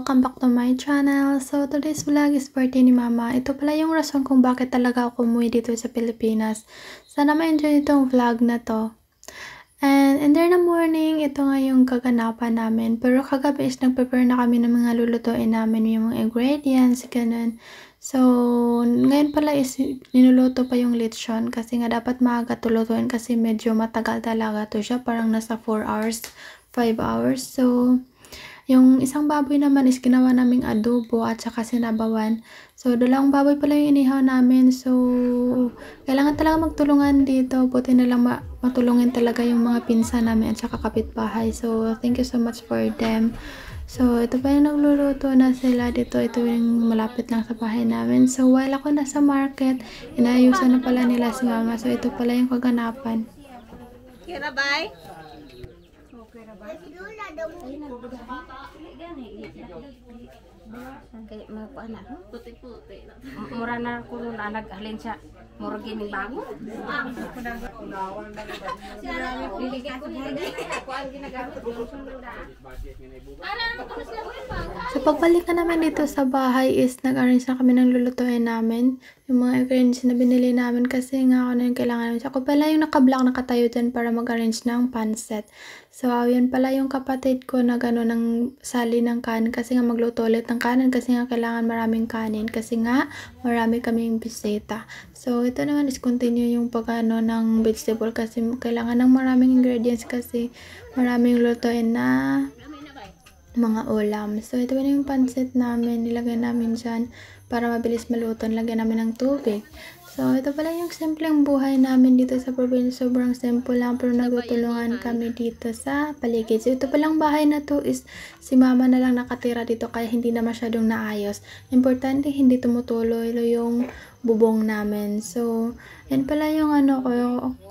welcome back to my channel. So today's vlog is birthday ni mama. Ito pala yung rason kung bakit talaga ako umuwi dito sa Pilipinas. Sana ma-enjoy itong vlog na to. And in the morning, ito nga yung kaganapan namin. Pero kagabi is nag-prepare na kami ng mga lulutuin namin, yung mga ingredients, ganun. So, ngayon pala is ninuluto pa yung lechon kasi nga dapat maaga tulutuin kasi medyo matagal talaga to siya. Parang nasa 4 hours, 5 hours. So, yung isang baboy naman is ginawa naming adobo at saka sinabawan. So, dalawang baboy pala yung inihaw namin. So, kailangan talaga magtulungan dito. Buti na lang matulungin talaga yung mga pinsan namin at saka kapitbahay. So, thank you so much for them. So, ito pa yung nagluluto na sila dito. Ito yung malapit lang sa bahay namin. So, while ako nasa market, inaayusan na pala nila si mama. So, ito pala yung kaganapan. Kira bay? Kaya mga po anak, puti-puti. Mura na ko nun naghalin siya. Mura gining bago. So, pagbalik na naman dito sa bahay is nag-arrange na kami ng lulutuin namin. Yung mga ingredients na binili namin kasi nga ako na yung kailangan namin. Ako pala yung naka-block nakatayo dyan para mag-arrange ng pancet. So, yun pala yung kapatid ko na gano'n ng sali ng kanin kasi nga magluto ulit ng kanin kasi nga kailangan maraming kanin kasi nga marami kaming bisita. So, ito naman is continue yung pag-ano ng vegetable kasi kailangan ng maraming ingredients kasi maraming lutuin na mga ulam. So, ito na yung pancit namin. Nilagay namin dyan para mabilis maluto. Nilagyan namin ng tubig. So, ito pala yung simpleng buhay namin dito sa probinsya. Sobrang simple lang pero nagtutulungan kami dito sa paligid. So, ito palang bahay na to is si mama na lang nakatira dito kaya hindi na masyadong naayos. Importante hindi tumutuloy yung bubong namin. So, yan pala yung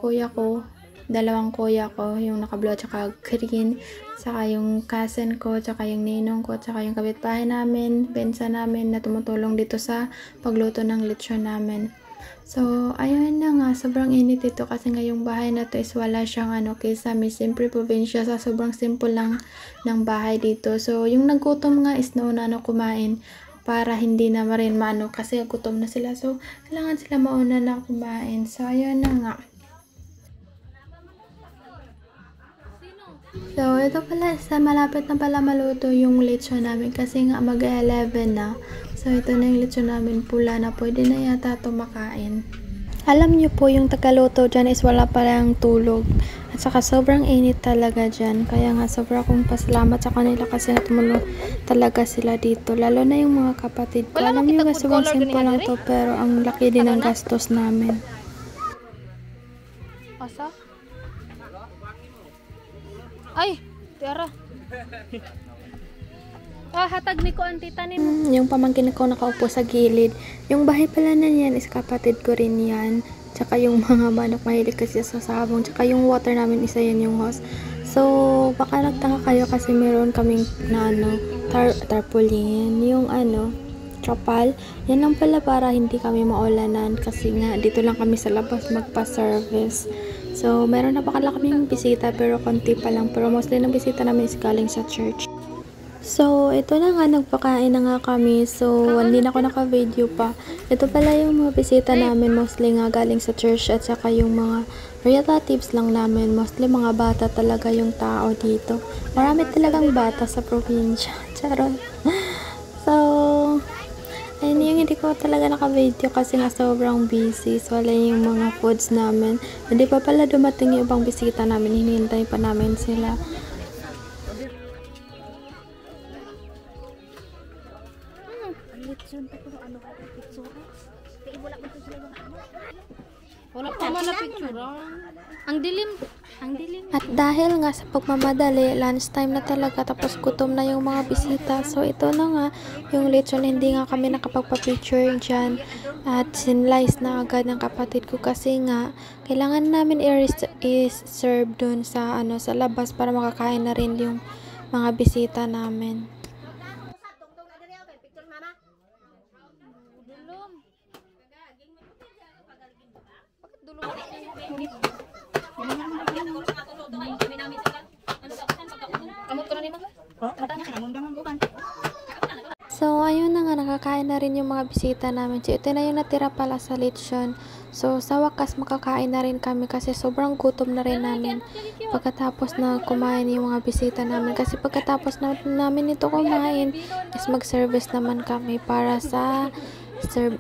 kuya ko. Dalawang kuya ko, yung naka-blue at saka green, saka yung cousin ko, saka yung ninong ko, saka yung kapitbahay namin, bensa namin na tumutulong dito sa pagluto ng lechon namin. So, ayun na nga, sobrang init ito kasi nga yung bahay na to is wala siyang kisame, simple probinsya sa sobrang simple lang ng bahay dito. So, yung nagutom nga is nauna kumain para hindi na rin kasi gutom na sila. So, kailangan sila mauna na kumain. So, ayun na nga. So, ito pala sa malapit na pala maluto yung lechon namin kasi nga mag-11 na. So, ito na yung lechon namin pula na pwede na yata ito makain. Alam nyo po, yung tagaluto dyan is wala palang tulog. At saka sobrang init talaga dyan. Kaya nga sobrang akong pasalamat sa kanila kasi natumulo talaga sila dito. Lalo na yung mga kapatid ko. Alam nyo nga sobrang simple lang to pero ang laki din ng gastos namin. Asa? Ay, tiara. Hatag ni ko ang tita ni mo. Yung pamangkin ko nakaupo sa gilid. Yung bahay pala na yan is kapatid ko rin yan. Tsaka yung mga manok mahilig kasi sa sabong. Tsaka yung water namin isa yan yung hose. So, baka nagtaka kayo kasi meron kaming na tarpaulin. Yung trapal. Yan lang pala para hindi kami maulanan kasi nga dito lang kami sa labas magpa-service. So, meron na bakala kaming bisita pero konti pa lang. Pero mostly ng bisita namin is galing sa church. So, ito na nga, nagpakain na nga kami. So, hindi na ako naka-video pa. Ito pala yung mga bisita namin, mostly nga galing sa church at saka yung mga relatives lang namin. Mostly mga bata talaga yung tao dito. Marami talagang bata sa probinsya. Charot. So, ayun yung hindi ko talaga naka-video kasi nga sobrang busy. So, wala yung mga foods namin. Hindi pa pala dumating yung ibang bisita namin. Hinihintay pa namin sila. Wala pa man na picture. Ang dilim. Ang dilim. At dahil nga sa pagmamadali, lunchtime na talaga tapos gutom na yung mga bisita. So, ito na nga yung lechon. Hindi nga kami nakapagpa-picture dyan. At sinlice na agad ng kapatid ko kasi nga kailangan namin i-serve dun sa sa labas para makakain na rin yung mga bisita namin. Kamot ko na ni mga. Oh, mata na kanang bukan. makakain na rin yung mga bisita namin. So, ito na yung natira pala sa lechon. So, sa wakas, makakain na rin kami kasi sobrang gutom na rin namin pagkatapos na kumain yung mga bisita namin. Kasi pagkatapos namin ito kumain, is mag-service naman kami para sa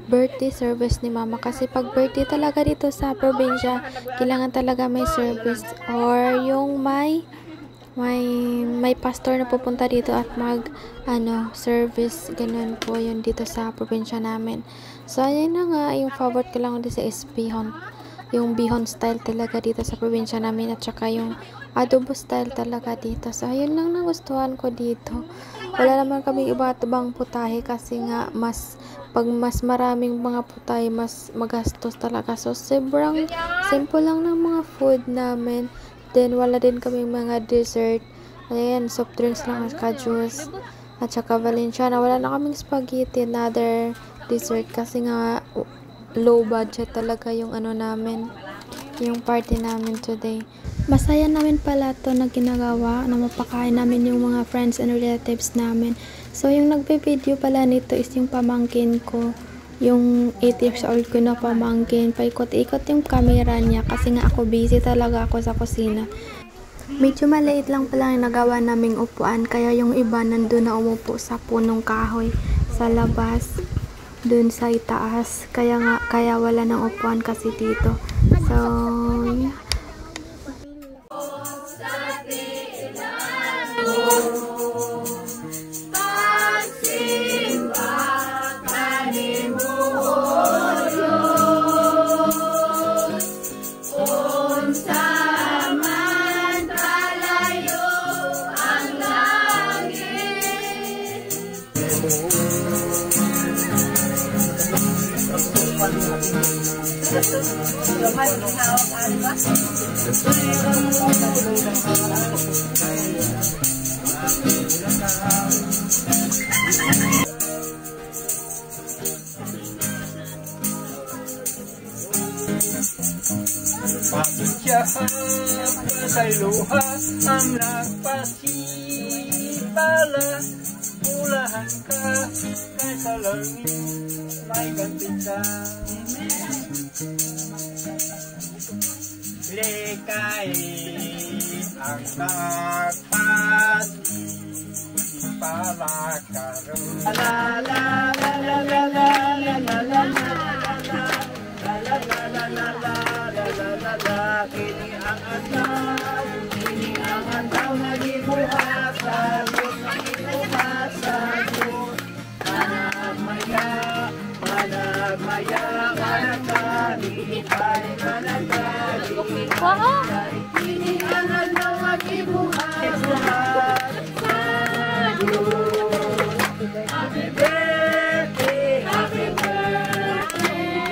birthday service ni mama. Kasi pag birthday talaga dito sa probinsya, kailangan talaga may service or yung may pastor na pupunta dito at service, ganun po yun dito sa probinsya namin. So ayun na nga, yung favorite ko lang dito sa bihon, yung bihon style talaga dito sa probinsya namin, at saka yung adobo style talaga dito. So ayun lang nagustuhan ko dito. Wala naman kami ibang putahe kasi nga pag mas maraming mga putahe, mas magastos talaga. So sobrang simple lang ng mga food namin. Then, wala din kami mga dessert. Ayan, soft drinks lang at juice. At saka Valenciana. Wala na kaming spaghetti, another dessert. Kasi nga, low budget talaga yung namin. Yung party namin today. Masaya namin pala to na ginagawa na mapakain namin yung mga friends and relatives namin. So, yung nagpe-video pala nito is yung pamangkin ko. Yung 8 years old ko na pamangkin, paikot-ikot yung camera niya kasi nga ako busy talaga ako sa kusina. Medyo maliit lang pala yung nagawa naming upuan, kaya yung iba nandun na umupo sa punong kahoy sa labas, dun sa itaas, kaya wala nang upuan kasi dito. So, yeah. Pasay luha ang nagpasipala, ulahan ka kay sa langit may ganti ka. Likay ang nagpasipala karon. La la la la la la la la la la kini ang antaw na gibuhat sa Diyos, na gibuhat sa Diyos. Managmaya, managkani, managkani. Kini ang antaw na gibuhat sa Diyos. Happy birthday, happy birthday,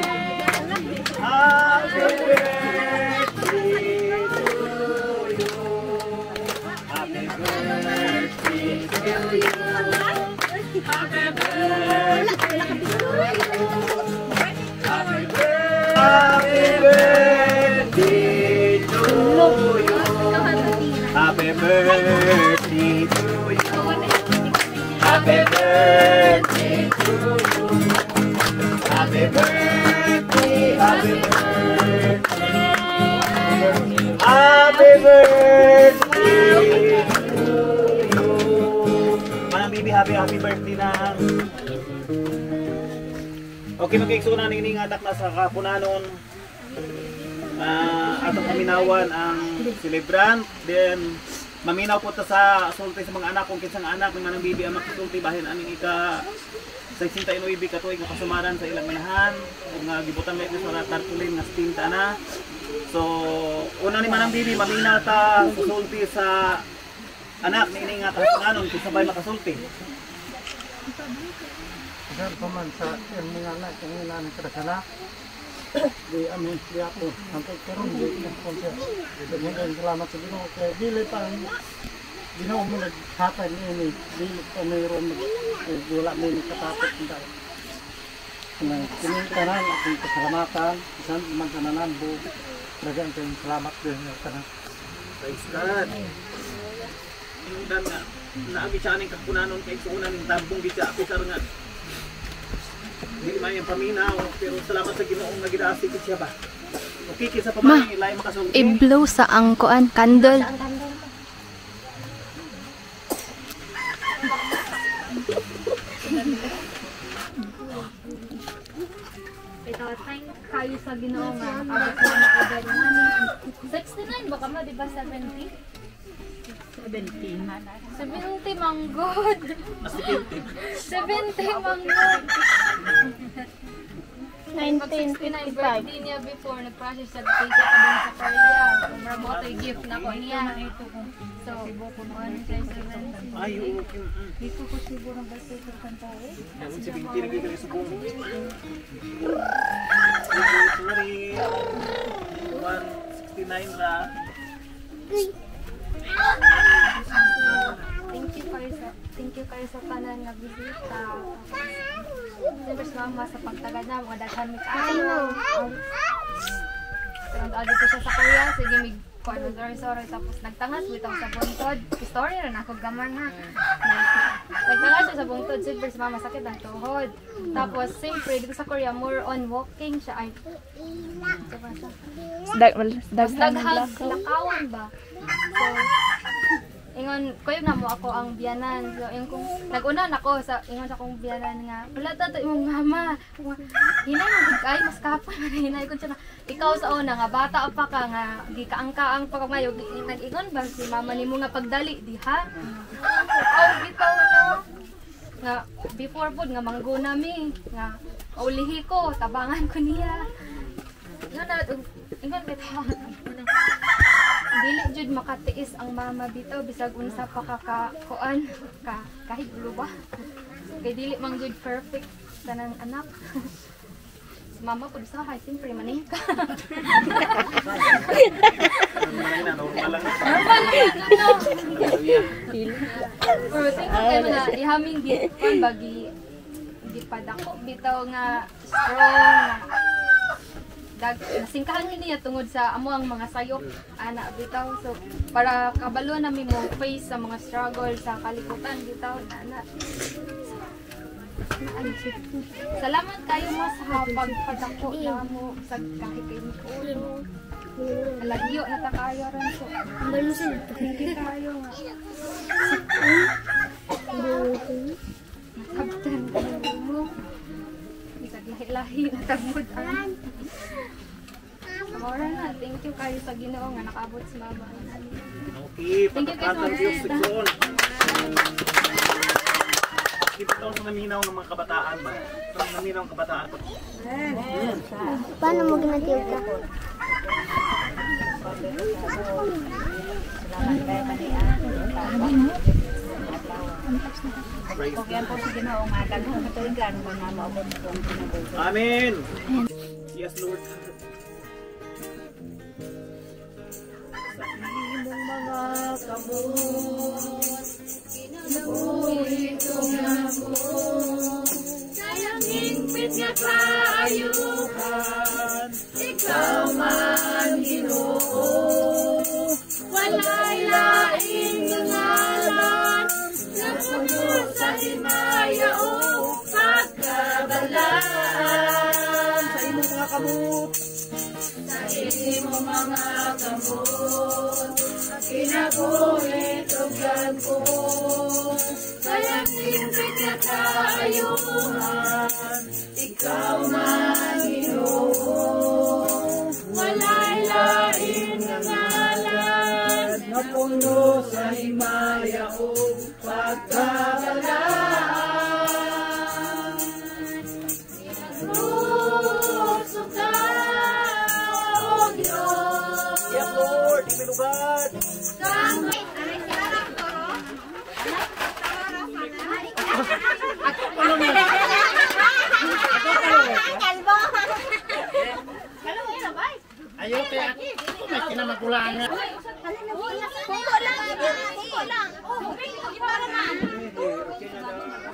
happy birthday to you. Happy birthday to you. Happy birthday to you. Happy birthday to you. Happy birthday to you. Happy birthday to you. Happy birthday, happy birthday. Happy birthday to you. Manang bibi, happy birthday na. Okay, magkiksunan ng iningatak na sa kapunanon. Atong paminawan ang celebrant. Then, maminaw po ta sa sulti sa mga anak, kung kinsang anak ng manang bibi ang makisulti bahin aning ika sa 69 katuig nga kasamaran sa ilang manahan ug nga gibutan may sa tarpulin nga stinta na. So una ni manang bibi maminaw ta sulti sa anak ni ini nga kapunanon kung sabay makasulti. Sir, paman sa mga anak ng ilan kadasala di amin siya po hangtod karon di na konser. Daghang salamat sa Ginoo kay dili pa Ginoo mo naghatag ni dili pa mayroon wala may katapos nda. Kini tanan akong pasalamatan bisan magkananan bu daghang salamat din tanan. Praise God. Yung dan nga naagi siya ning kapunanon kay suunan ning tambong gitsa pisar nga Di man yung paminaw, pero salamat sa Ginoong nagidasig siya ba. Okay, kisa pa man ilay makasulti. I-blow sa ang kuan, candle. Ito, thank kayo sa Ginoo nga abot ko na agad namin. 69 baka mo, di ba 70? 70 manggod. 70 manggod. 1955 birthday niya before nag-process sa dito pa din sa Korea. Kumara mo ito gift na ko niya. So, ano siya 70. Ay, okay. Dito ko siguro ng birthday ko kantahe. Yan si Binti lagi kali subong. Sorry. 169 ra. Thank you kayo sa tanan nga bisita. Siyempre sa mama sa pagtagad na mga daghan mi kaayo. Pero dito siya sa Korea, sige mig sorry tapos nagtangas bitaw sa buntod. Story ra nako gaman ha. Nagtangas siya sa buntod, siyempre sa mama sakit ang tuhod. Tapos siyempre dito sa Korea more on walking siya ay daghang lakawan ba. So ingon ko na mo ako ang biyanan. So ingon kung nag-una nako sa ingon sa kong biyanan nga wala ta imong mama. Hinay mo kay mas kapal hinay ko siya na ikaw sa una nga bata pa ka nga gikaangkaang pa kamayo nag-ingon ba si mama nimo nga pagdali diha. Aw bitaw no. Nga before pod nga mangguna mi nga ulihi ko tabangan ko niya. Ingon bitaw. Dili jud makatiis ang mama bitaw bisag unsa pa kuan kahit ulo ba. Kay dili man good perfect tanang anak. Si mama pud sa hay simpre maning ka. Normal lang. Pero tingnan kayo na ihaming di kon bagi di padako bitaw nga strong nasingkahan niya tungod sa amo ang mga sayop ana bitaw so para kabalo namin mo face sa mga struggle sa kalikutan bitaw ana. Salamat kayo mo sa pagpadako na mo sa kahit kay ulo. Alagyo na ta kayo ron so. Hindi kayo nga. Nakabtan kayo mo. Bisag lahi-lahi na tagudan. Ora na, thank you kayo sa Ginoo nga nakaabot sa mama. Okay, Thank you kayo pagkakatang sa Diyos mga siguro. Ito sa naminaw ng mga kabataan ba? Sa naminaw ng kabataan. Paano mo ginatiw ka? Amen. Yes, Lord. Ikaw man Ginoo, walay laing ngalan, napuno sa himaya o pagkabalaan. Sa imo mga kamot, sa imo mga kamot, kinabuhi tugyan ko, kaya simpit na kaayuhan, ikaw man Ginoo, walay lain nga ngalan, napuno sa himaya o pagkabalaan. Pinagluso ka, O Diyos, Yes, Lord. Iminugad. Ayo kaya may kinamagulangan. Kuko lang. Kuko lang. Oh, para na. Okay na daw.